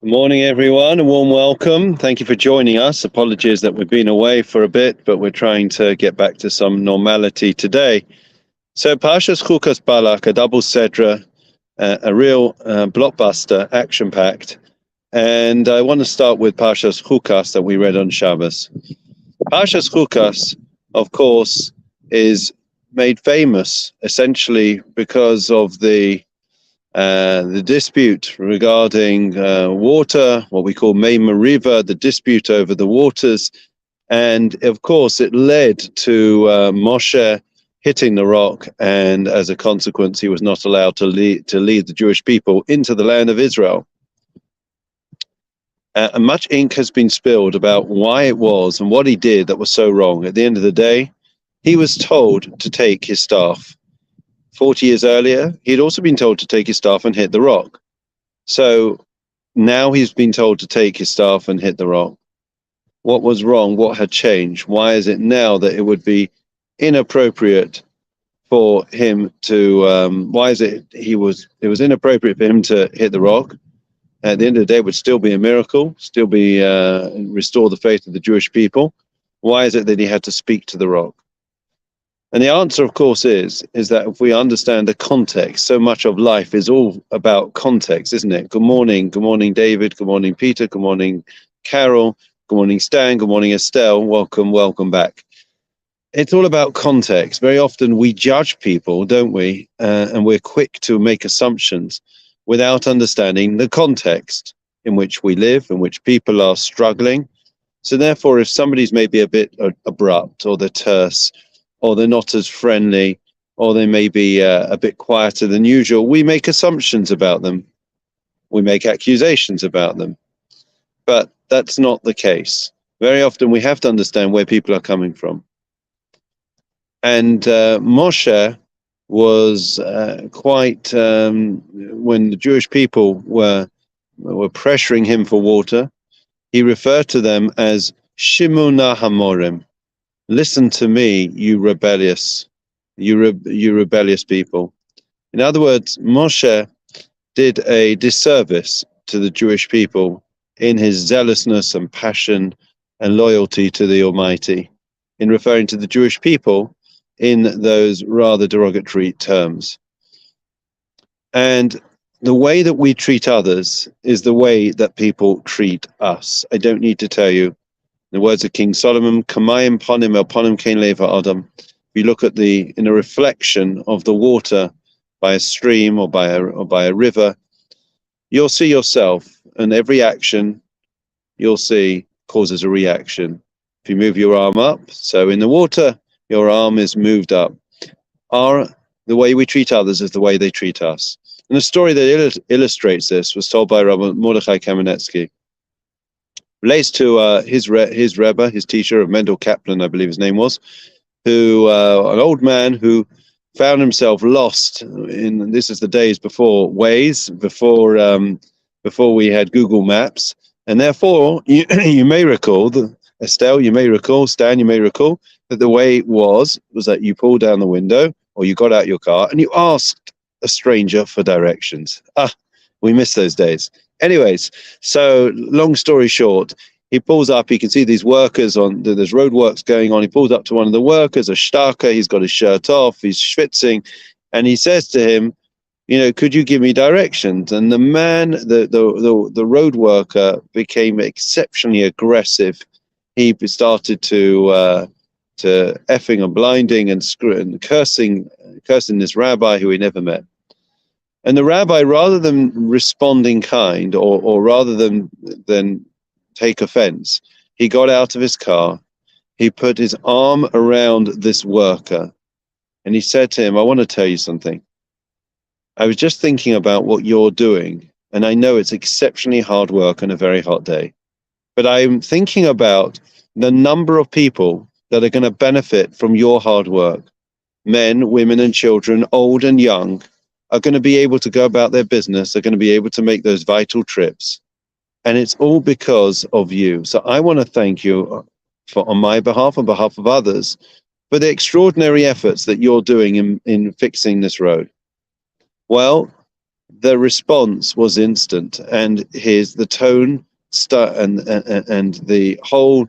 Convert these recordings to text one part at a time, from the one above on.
Good morning, everyone. A warm welcome. Thank you for joining us. Apologies that we've been away for a bit, but we're trying to get back to some normality today. So, Parshas Chukas Balak, a double Sedra, a real blockbuster, action-packed. And I want to start with Parshas Chukas that we read on Shabbos. Parshas Chukas, of course, is made famous essentially because of the dispute regarding water, what we call Mei River, the dispute over the waters. And of course, it led to Moshe hitting the rock, and as a consequence, he was not allowed to lead the Jewish people into the land of Israel. And much ink has been spilled about why it was and what he did that was so wrong. At the end of the day, he was told to take his staff. 40 years earlier, he'd also been told to take his staff and hit the rock. So now he's been told to take his staff and hit the rock. What was wrong? What had changed? Why is it now that it would be inappropriate for him to, it was inappropriate for him to hit the rock? At the end of the day, it would still be a miracle, still be, restore the faith of the Jewish people. Why is it that he had to speak to the rock? And the answer, of course, is that if we understand the context, so much of life is all about context, isn't it? Good morning, David. Good morning, Peter. Good morning, Carol. Good morning, Stan. Good morning, Estelle. Welcome back. It's all about context. Very often we judge people, don't we? And we're quick to make assumptions without understanding the context in which we live, in which people are struggling. So therefore, if somebody's maybe a bit abrupt or they're terse, or they're not as friendly, or they may be a bit quieter than usual, we make assumptions about them. We make accusations about them. But that's not the case. Very often we have to understand where people are coming from. And Moshe was when the Jewish people were pressuring him for water, he referred to them as Shimuna Hamorim. Listen to me, you rebellious people. In other words, Moshe did a disservice to the Jewish people in his zealousness and passion and loyalty to the Almighty, in referring to the Jewish people in those rather derogatory terms. And the way that we treat others is the way that people treat us. I don't need to tell you. The words of King Solomon, Kamayim ponim el ponim kein leva adam. If you look at in a reflection of the water by a stream or by a river, you'll see yourself, and every action you'll see causes a reaction. If you move your arm up, so in the water, your arm is moved up. The way we treat others is the way they treat us. And a story that illustrates this was told by Rabbi Mordechai Kamenetsky. Relates to his Rebbe, his teacher of Mendel Kaplan, I believe his name was, who an old man who found himself lost in. This is the days before Waze, before we had Google Maps, and therefore you may recall, Estelle, you may recall, Stan, you may recall that the way was that you pulled down the window or you got out your car and you asked a stranger for directions. We miss those days. Anyways, so long story short, he pulls up, he can see these workers there's road works going on. He pulls up to one of the workers, a shtarker, he's got his shirt off, he's schwitzing, and he says to him, could you give me directions? And the man, the road worker became exceptionally aggressive. He started to effing and blinding and cursing this rabbi who he never met. And the rabbi, rather than responding kind or rather than take offense, he got out of his car, he put his arm around this worker, and he said to him, I want to tell you something. I was just thinking about what you're doing, and I know it's exceptionally hard work on a very hot day, but I'm thinking about the number of people that are going to benefit from your hard work. Men, women, and children, old and young, are going to be able to go about their business, are going to be able to make those vital trips. And it's all because of you. So I want to thank you on my behalf, on behalf of others, for the extraordinary efforts that you're doing in fixing this road. Well, the response was instant, and the tone and the whole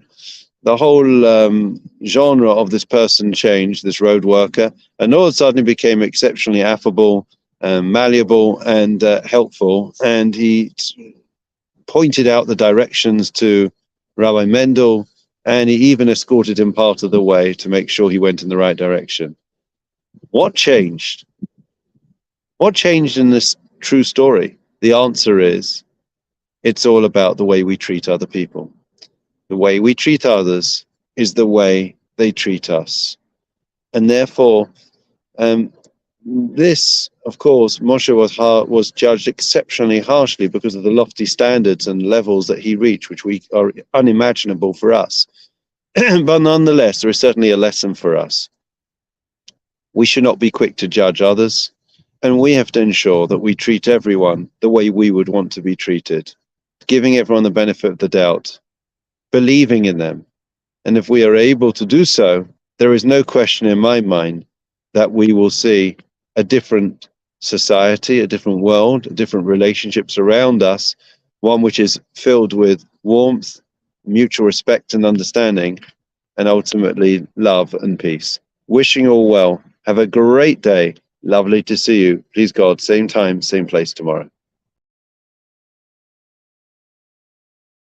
genre of this person changed, this road worker, and all of a sudden he became exceptionally affable, malleable, and helpful. And he pointed out the directions to Rabbi Mendel, and he even escorted him part of the way to make sure he went in the right direction. What changed? What changed in this true story? The answer is, it's all about the way we treat other people. The way we treat others is the way they treat us. And therefore, this, of course, Moshe was judged exceptionally harshly because of the lofty standards and levels that he reached, which are unimaginable for us. But nonetheless, there is certainly a lesson for us. We should not be quick to judge others, and we have to ensure that we treat everyone the way we would want to be treated, giving everyone the benefit of the doubt, believing in them. And if we are able to do so, there is no question in my mind that we will see a different society, a different world, different relationships around us, one which is filled with warmth, mutual respect and understanding, and ultimately love and peace. Wishing you all well. Have a great day. Lovely to see you. Please God, same time, same place tomorrow.